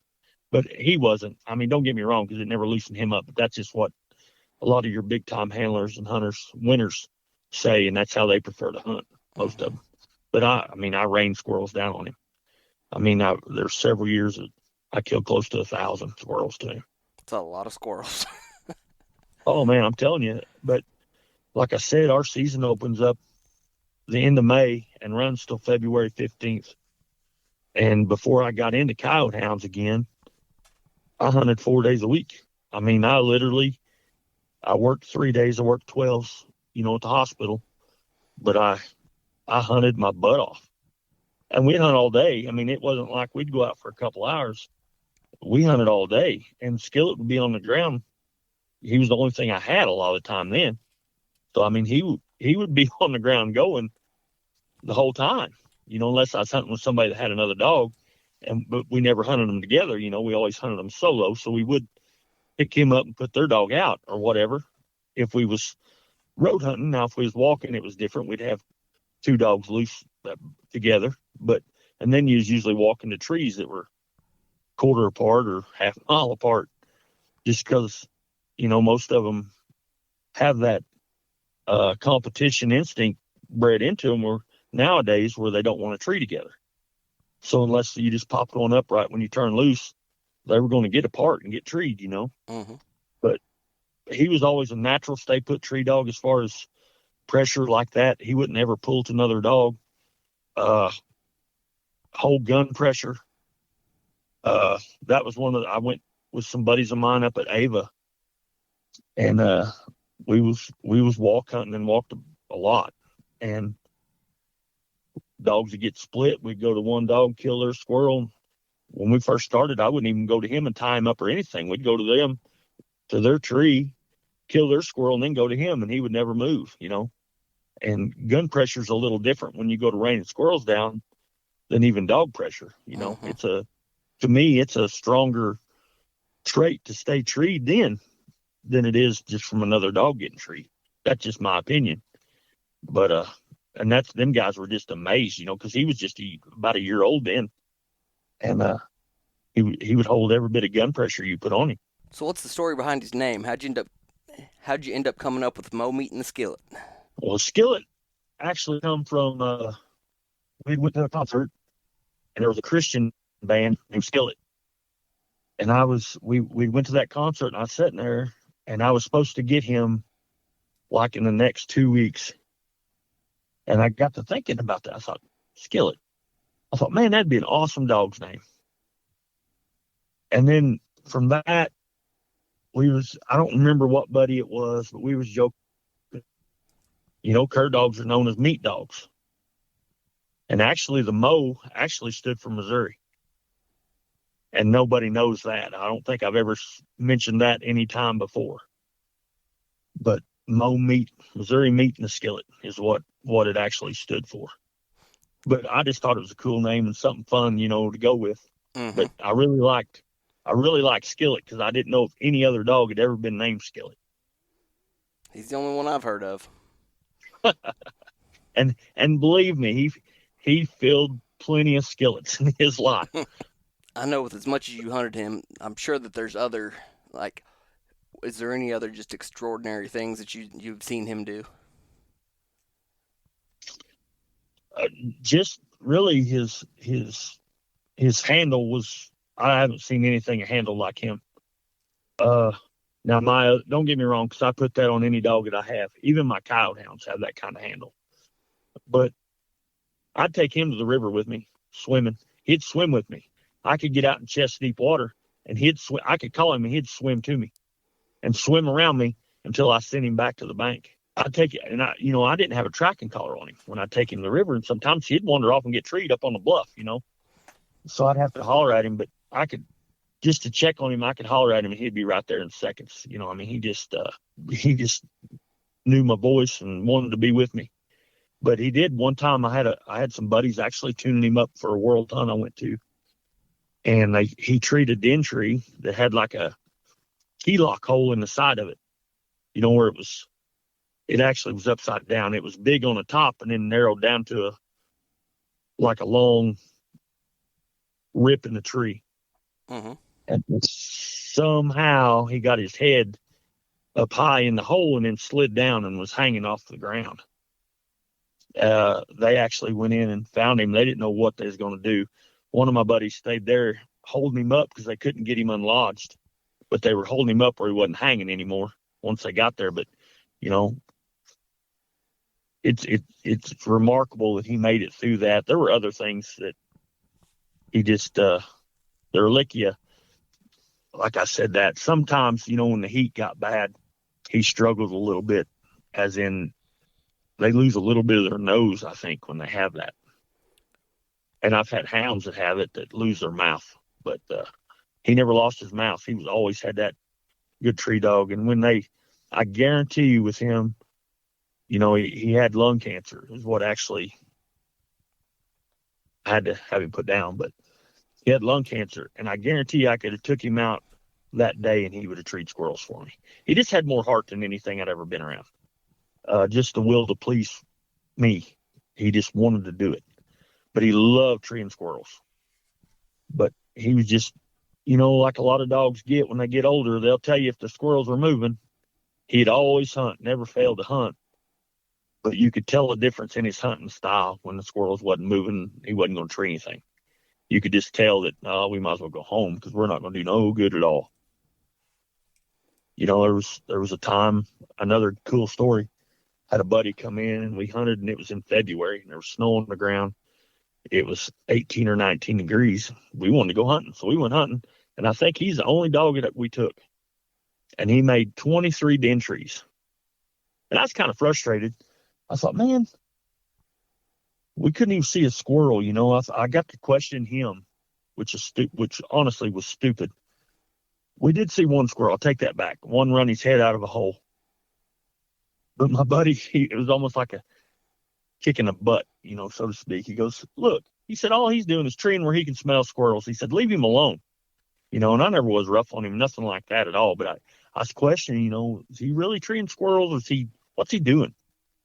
But he wasn't. I mean, don't get me wrong, because it never loosened him up, but that's just what a lot of your big time handlers and hunters, winners say, and that's how they prefer to hunt, most of them. But I rained squirrels down on him. I mean, there's several years that I killed close to 1,000 squirrels to him. It's a lot of squirrels. Oh man, I'm telling you. But like I said, our season opens up the end of May and runs till February 15th. And before I got into coyote hounds again, I hunted 4 days a week. I mean, I worked 3 days. I worked 12s, at the hospital, but I hunted my butt off. And we'd hunt all day. I mean, it wasn't like we'd go out for a couple hours. We hunted all day, and Skillet would be on the ground. He was the only thing I had a lot of the time then. So I mean, he would be on the ground going the whole time, unless I was hunting with somebody that had another dog. But we never hunted them together. We always hunted them solo. So we would pick him up and put their dog out or whatever. If we was road hunting, now if we was walking, it was different. We'd have two dogs loose together. And then you was usually walking to trees that were quarter apart or half a mile apart, just because most of them have that competition instinct bred into them, or nowadays where they don't want a tree together. So unless you just popped one up right when you turn loose, they were going to get apart and get treed. Mm-hmm. But he was always a natural stay put tree dog as far as pressure like that. He wouldn't ever pull to another dog. Whole gun pressure. That was I went with some buddies of mine up at Ava, and we was walk hunting and walked a lot, and dogs would get split. We'd go to one dog, kill their squirrel. When we first started, I wouldn't even go to him and tie him up or anything. We'd go to them, to their tree, kill their squirrel, and then go to him, and he would never move, And gun pressure is a little different when you go to raining squirrels down than even dog pressure. Mm-hmm. To me, it's a stronger trait to stay treed than it is just from another dog getting treed. That's just my opinion. But and them guys were just amazed, because he was just about a year old then, and he would hold every bit of gun pressure you put on him. So what's the story behind his name? How'd you end up coming up with Mo meeting the Skillet? Well, Skillet actually come from we went to a concert, and there was a Christian band named Skillet, and we went to that concert, and I was sitting there, and I was supposed to get him like in the next 2 weeks. And I got to thinking about that. I thought, Skillet. I thought, man, that'd be an awesome dog's name. And then from that, I don't remember what buddy it was, but we was joking. Cur dogs are known as meat dogs. And actually, the Mo actually stood for Missouri. And nobody knows that. I don't think I've ever mentioned that any time before. But Missouri meat and the Skillet is what it actually stood for. But I just thought it was a cool name and something fun, to go with. Mm-hmm. But I really liked Skillet because I didn't know if any other dog had ever been named Skillet. He's the only one I've heard of. and believe me, he filled plenty of skillets in his life. I know with as much as you hunted him, I'm sure that there's other, is there any other just extraordinary things that you've seen him do? Just really his handle was, I haven't seen anything handled like him. Now don't get me wrong, because I put that on any dog that I have. Even my coyote hounds have that kind of handle. But I'd take him to the river with me, swimming. He'd swim with me. I could get out in chest deep water, and he'd swim. I could call him, and he'd swim to me, and swim around me until I sent him back to the bank. I'd take it, and I didn't have a tracking collar on him when I'd take him to the river, and sometimes he'd wander off and get treed up on the bluff, So I'd have to holler at him, but I could, just to check on him, I could holler at him, and he'd be right there in seconds. He just knew my voice and wanted to be with me. But he did one time. I had some buddies actually tuning him up for a world hunt I went to, and he treed a den tree that had like a key lock hole in the side of it. Where it actually was upside down. It was big on the top and then narrowed down to a long rip in the tree. Mm-hmm. And somehow he got his head up high in the hole and then slid down and was hanging off the ground. They actually went in and found him. They didn't know what they was going to do. One of my buddies stayed there holding him up because they couldn't get him unlodged, but they were holding him up where he wasn't hanging anymore once they got there. But, it's remarkable that he made it through that. There were other things that he just, Ehrlichia, like I said, that sometimes, when the heat got bad, he struggled a little bit, as in they lose a little bit of their nose, I think, when they have that. And I've had hounds that have it that lose their mouth, but he never lost his mouth. He was always had that good tree dog. And I guarantee you with him, he had lung cancer is what actually I had to have him put down, but he had lung cancer. And I guarantee you I could have took him out that day and he would have treated squirrels for me. He just had more heart than anything I'd ever been around. Just the will to please me. He just wanted to do it, but he loved treeing squirrels. But he was just, like a lot of dogs get when they get older, they'll tell you if the squirrels were moving. He'd always hunt, never failed to hunt. But you could tell the difference in his hunting style when the squirrels wasn't moving. He wasn't going to tree anything. You could just tell that, we might as well go home because we're not going to do no good at all. There was a time, another cool story. Had a buddy come in and we hunted, and it was in February and there was snow on the ground. It was 18 or 19 degrees. We wanted to go hunting, so we went hunting. And I think he's the only dog that we took. And he made 23 den trees. And I was kind of frustrated. I thought, man, we couldn't even see a squirrel. I got to question him, which honestly was stupid. We did see one squirrel. I'll take that back. One run his head out of a hole. But my buddy, it was almost like a kick in the butt, so to speak. He goes, look, he said, all he's doing is treeing where he can smell squirrels. He said, leave him alone. And I never was rough on him, nothing like that at all. But I was questioning, is he really treeing squirrels? What's he doing?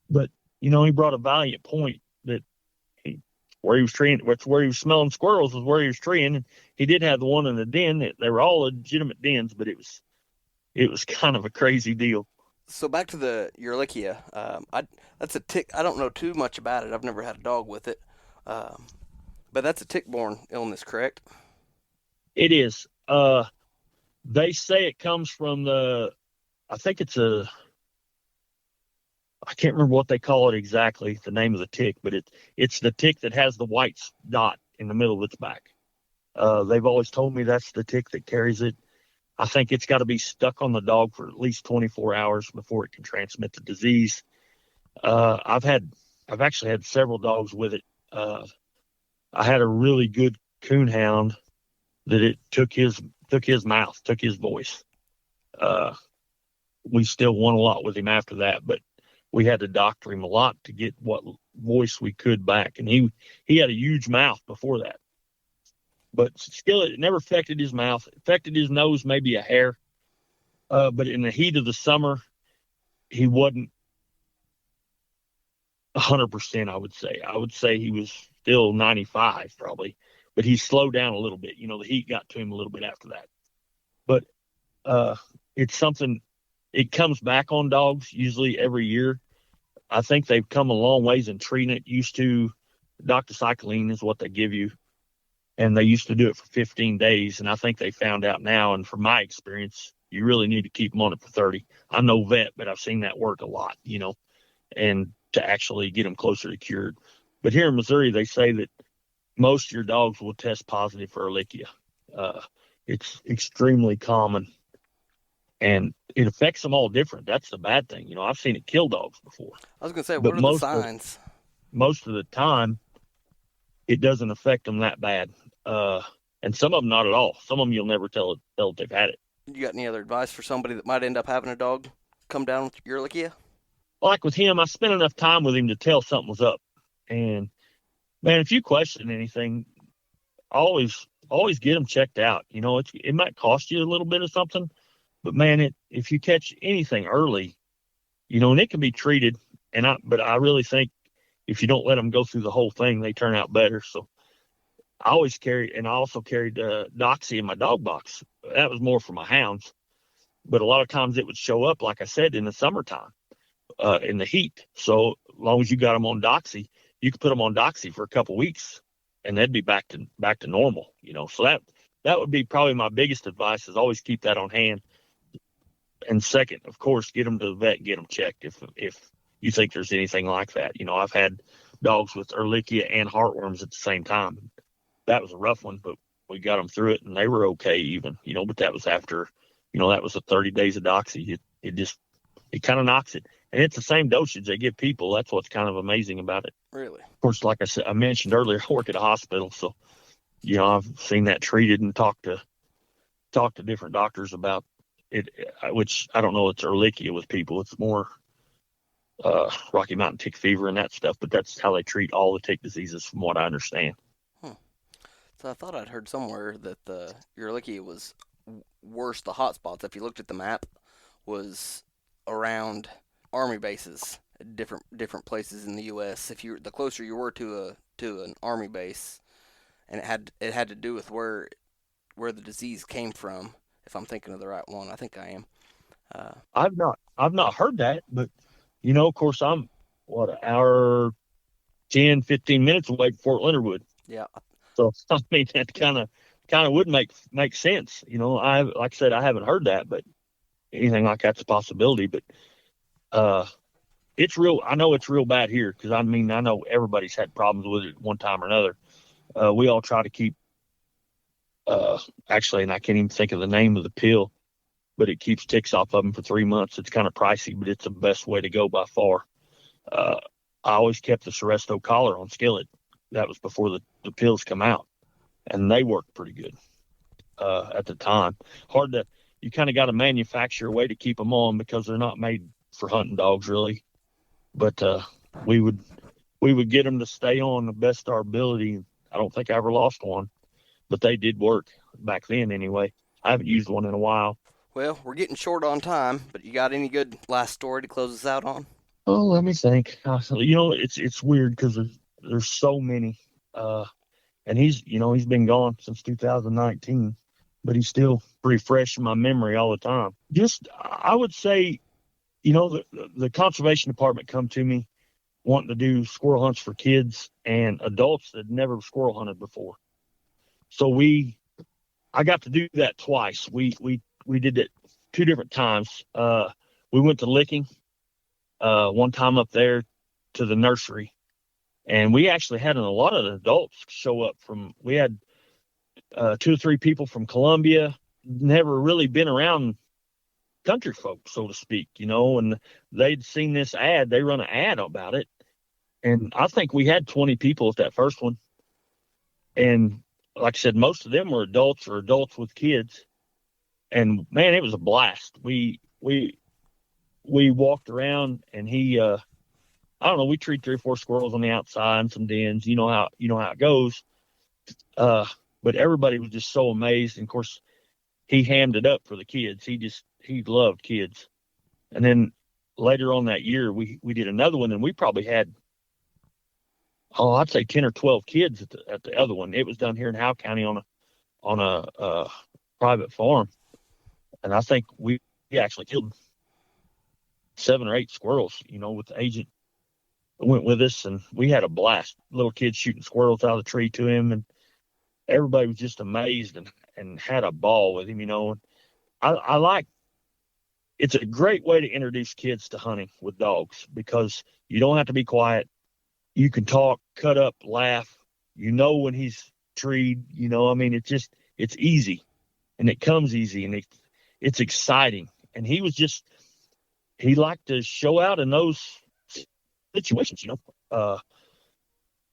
But, he brought a valiant point that where he was treeing, where he was smelling squirrels was where he was treeing. And he did have the one in the den. They were all legitimate dens, but it was kind of a crazy deal. So back to the Ehrlichia. That's a tick. I don't know too much about it. I've never had a dog with it, um, but that's a tick-borne illness, correct? It is. They say it comes from I think I can't remember what they call it exactly, the name of the tick, but it's the tick that has the white dot in the middle of its back. They've always told me that's the tick that carries it. I think it's got to be stuck on the dog for at least 24 hours before it can transmit the disease. I've actually had several dogs with it. I had a really good coonhound that it took his mouth, took his voice. We still won a lot with him after that, but we had to doctor him a lot to get what voice we could back. And he had a huge mouth before that. But Skillet, it never affected his mouth. It affected his nose, maybe a hair. But in the heat of the summer, he wasn't 100%, I would say. I would say he was still 95 probably. But he slowed down a little bit. The heat got to him a little bit after that. But it's something, it comes back on dogs usually every year. I think they've come a long ways in treating it. Used to, doxycycline is what they give you. And they used to do it for 15 days. And I think they found out now, and from my experience, you really need to keep them on it for 30. I'm no vet, but I've seen that work a lot, and to actually get them closer to cured. But here in Missouri, they say that most of your dogs will test positive for Ehrlichia. It's extremely common, and it affects them all different. That's the bad thing. I've seen it kill dogs before. I was gonna say, But what are the signs? most of the time, it doesn't affect them that bad. And some of them not at all. Some of them you'll never tell if they've had it. You got any other advice for somebody that might end up having a dog come down with Ehrlichia? Like with him, I spent enough time with him to tell something was up. And man, if you question anything, always get them checked out. It might cost you a little bit of something, but man, if you catch anything early, and it can be treated. But I really think if you don't let them go through the whole thing, they turn out better. So I also carried Doxy in my dog box. That was more for my hounds, but a lot of times it would show up, like I said, in the summertime, in the heat. So as long as you got them on Doxy, you could put them on Doxy for a couple weeks, and they'd be back to normal. So that would be probably my biggest advice: is always keep that on hand. And second, of course, get them to the vet and get them checked if you think there's anything like that. I've had dogs with Ehrlichia and heartworms at the same time. That was a rough one, but we got them through it and they were okay even, but that was after, that was the 30 days of Doxy. It just It kind of knocks it, and it's the same dosage they give people. That's what's kind of amazing about it. Really? Of course, like I said, I mentioned earlier, I work at a hospital, so I've seen that treated and talked to different doctors about it, which I don't know. It's Ehrlichia with people. It's more Rocky Mountain tick fever and that stuff, but that's how they treat all the tick diseases, from what I understand. Hmm. So I thought I'd heard somewhere that the Urlichia was worse. The hot spots, if you looked at the map, was around army bases, different places in the U.S. If you the closer you were to an army base, and it had to do with where the disease came from. If I'm thinking of the right one, I think I am. Uh, I've not heard that, but of course, I'm what an hour, 10, 15 minutes away from Fort Leonard Wood. yeah, So I mean that kind of would make sense. I like I said, I haven't heard that, but anything like that's a possibility. But uh, it's real. I know it's real bad here because I mean I know everybody's had problems with it one time or another. We all try to keep uh, actually, and I can't even think of the name of the pill, but it keeps ticks off of them for 3 months. It's kind of pricey, but it's the best way to go by far. Uh, I always kept the Seresto collar on Skillet. That was before the pills come out, and they worked pretty good at the time. Hard to You kind of got to manufacture a way to keep them on because they're not made for hunting dogs really. But we would we would get them to stay on the best of our ability. I don't think I ever lost one, but they did work back then anyway. I haven't used one in a while. well, we're getting short on time, but you got any good last story to close us out on? Oh, let me think. It's weird because there's so many. Uh, and he's been gone since 2019, but he's still pretty fresh in my memory all the time. Just I would say, the conservation department come to me wanting to do squirrel hunts for kids and adults that never squirrel hunted before. So I got to do that twice. We did it two different times. We went to Licking one time up there to the nursery, and we actually had a lot of adults show up from. We had two or three people from Columbia, never really been around country folk, so to speak, and they'd seen this ad. They run an ad about it, and I think we had 20 people at that first one. And like I said, most of them were adults or adults with kids. And man, it was a blast. We walked around, and I don't know, we treated three or four squirrels on the outside and some dens. You know how it goes. Uh, but everybody was just so amazed. And of course, he hammed it up for the kids. He loved kids. And then later on that year, we did another one, and we probably had, I'd say 10 or 12 kids at the other one. It was done here in Howe County on a private farm, and I think we actually killed 7 or 8 squirrels. With the agent that went with us, and we had a blast. Little kids shooting squirrels out of the tree to him, and everybody was just amazed and had a ball with him. And I like. It's a great way to introduce kids to hunting with dogs because you don't have to be quiet. You can talk, cut up, laugh. When he's treed. I mean, it's easy, and it comes easy, and it's exciting. And he liked to show out in those situations.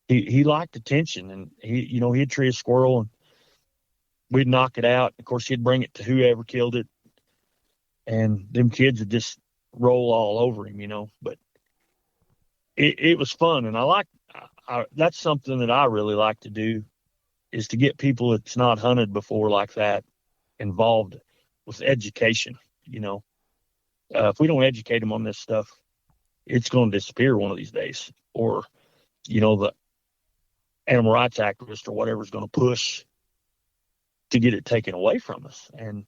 He liked attention, and he'd tree a squirrel, and we'd knock it out. Of course, he'd bring it to whoever killed it, and them kids would just roll all over him. But it was fun, and that's something that I really like to do is to get people that's not hunted before like that involved with education. If we don't educate them on this stuff, it's going to disappear one of these days. Or, the animal rights activist or whatever is going to push to get it taken away from us. And,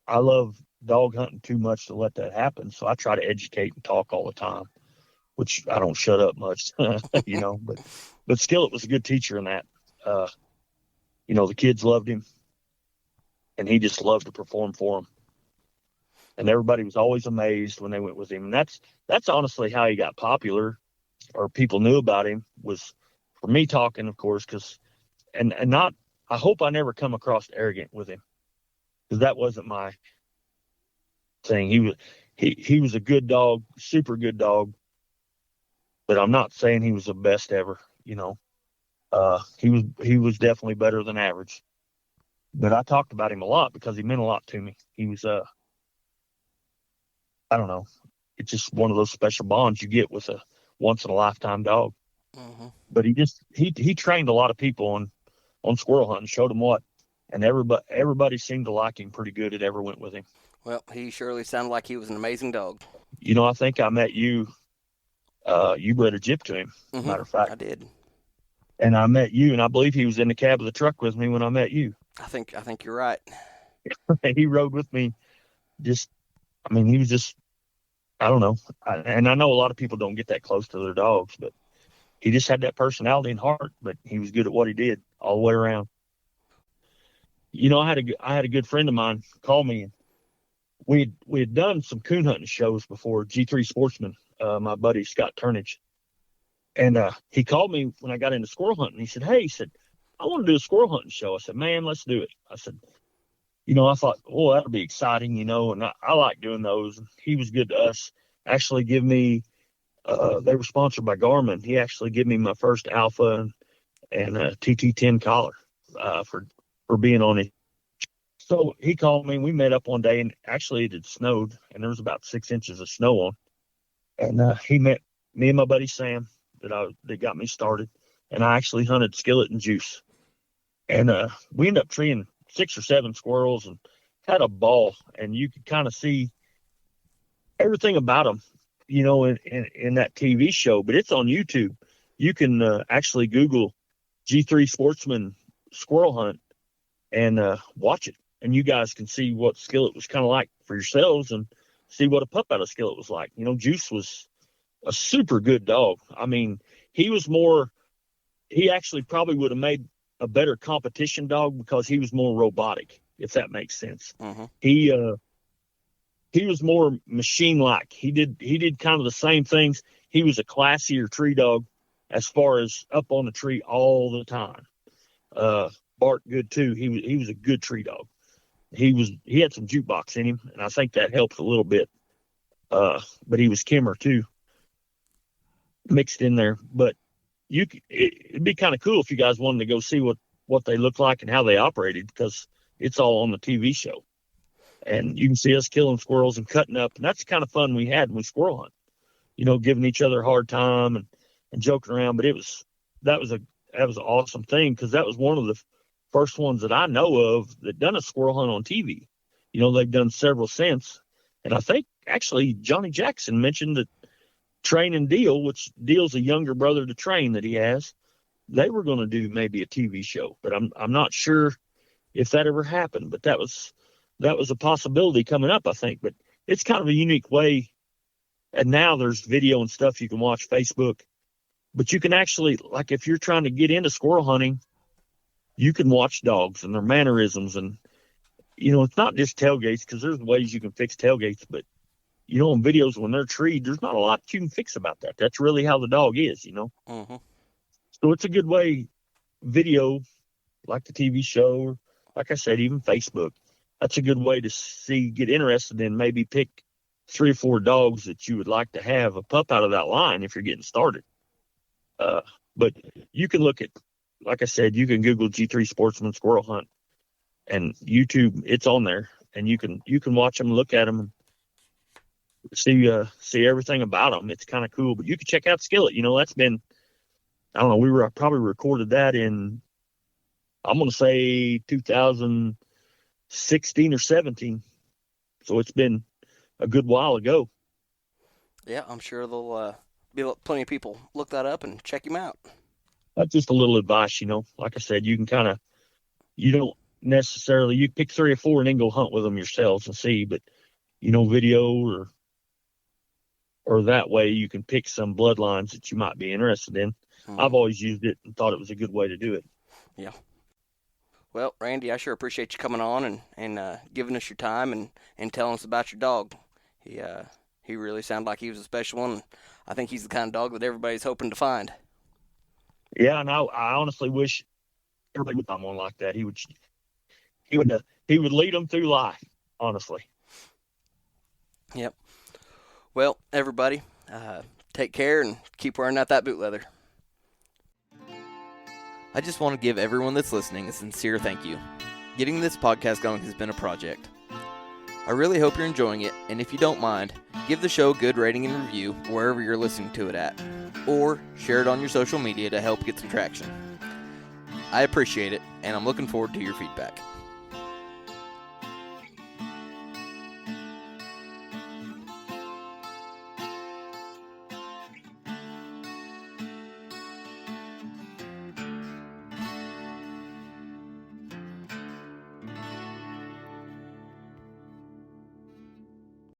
I love dog hunting too much to let that happen. So I try to educate and talk all the time, which I don't shut up much, but Skillet was a good teacher in that. Uh, the kids loved him, and he just loved to perform for them. And everybody was always amazed when they went with him. And that's honestly how he got popular, or people knew about him, was for me talking, of course, and not. I hope I never come across arrogant with him, because that wasn't my thing. he was a good dog, super good dog, but I'm not saying he was the best ever. You know, he was definitely better than average. But I talked about him a lot because he meant a lot to me. He was I don't know, it's just one of those special bonds you get with a once in a lifetime dog. Hmm. But he trained a lot of people on squirrel hunting, showed them what, and everybody seemed to like him pretty good that ever went with him. Well, he surely sounded like he was an amazing dog. You know, I think I met you. You bred a Jip to him, Hmm. matter of fact. I did. And I met you, and I believe he was in the cab of the truck with me when I met you. I think you're right. He rode with me. Just, I mean, he was just, I don't know. And I know a lot of people don't get that close to their dogs, but he just had that personality and heart. But he was good at what he did all the way around. You know, I had a good friend of mine call me, and we had done some coon hunting shows before. G3 Sportsman, my buddy Scott Turnage, and he called me when I got into squirrel hunting. He said, "Hey," he said, "I want to do a squirrel hunting show." I said, "Man, let's do it." I said, I thought, "Oh, that'll be exciting," and I like doing those. And he was good to us. Actually, give me. They were sponsored by Garmin. He actually gave me my first Alpha and TT10 collar for being on it. So he called me. We met up one day, and actually it had snowed, and there was about 6 inches of snow on. And he met me and my buddy Sam that got me started, and I actually hunted Skillet and Juice, and we ended up treeing 6 or 7 squirrels and had a ball. And you could kind of see everything about them, in that TV show. But it's on YouTube. You can actually Google G3 Sportsman squirrel hunt and watch it, and you guys can see what Skillet was kind of like for yourselves, and see what a pup out of Skillet was like. Juice was a super good dog. I mean, he was more. He actually probably would have made a better competition dog because he was more robotic, if that makes sense. Hmm. He he was more machine like. He did kind of the same things. He was a classier tree dog as far as up on the tree all the time. Barked good too. He was a good tree dog. He had some jukebox in him, and I think that helped a little bit. But he was Kimmer too, mixed in there. But it'd be kind of cool if you guys wanted to go see what they look like and how they operated, because it's all on the TV show, and you can see us killing squirrels and cutting up, and that's the kind of fun we had when we squirrel hunt. Giving each other a hard time and joking around. But that was a that was an awesome thing, because that was one of the first ones that I know of that done a squirrel hunt on TV. They've done several since, and I think actually Johnny Jackson mentioned that Train and Deal, which Deal's a younger brother to Train that he has, they were going to do maybe a TV show, but I'm not sure if that ever happened. But that was a possibility coming up, I think. But it's kind of a unique way. And now there's video and stuff you can watch, Facebook, but you can actually, like, if you're trying to get into squirrel hunting, you can watch dogs and their mannerisms. And it's not just tailgates, because there's ways you can fix tailgates, but on videos when they're treed, there's not a lot you can fix about that. That's really how the dog is. Hmm. So it's a good way, video, like the TV show, or like I said, even Facebook. That's a good way to get interested in, maybe pick 3 or 4 dogs that you would like to have a pup out of that line if you're getting started. But you can look at, like I said, you can Google G3 Sportsman Squirrel Hunt, and YouTube. It's on there, and you can watch them, look at them, and see everything about them. It's kind of cool. But you can check out Skillet. That's been, I don't know. We were probably recorded that in, I'm going to say 2016 or 17. So it's been a good while ago. Yeah, I'm sure there'll be plenty of people look that up and check him out. That's just a little advice. Like I said, you can kind of, you don't necessarily, you pick 3 or 4 and then go hunt with them yourselves and see. But video or that way you can pick some bloodlines that you might be interested in. I've Hmm. always used it and thought it was a good way to do it. Yeah. Well, Randy, I sure appreciate you coming on and giving us your time and telling us about your dog. He uh, he really sounded like he was a special one. I think he's the kind of dog that everybody's hoping to find. Yeah, and I honestly wish everybody would find one like that. He would lead them through life, honestly. Yep. Well, everybody, take care and keep wearing out that boot leather. I just want to give everyone that's listening a sincere thank you. Getting this podcast going has been a project. I really hope you're enjoying it, and if you don't mind, give the show a good rating and review wherever you're listening to it at, or share it on your social media to help get some traction. I appreciate it, and I'm looking forward to your feedback.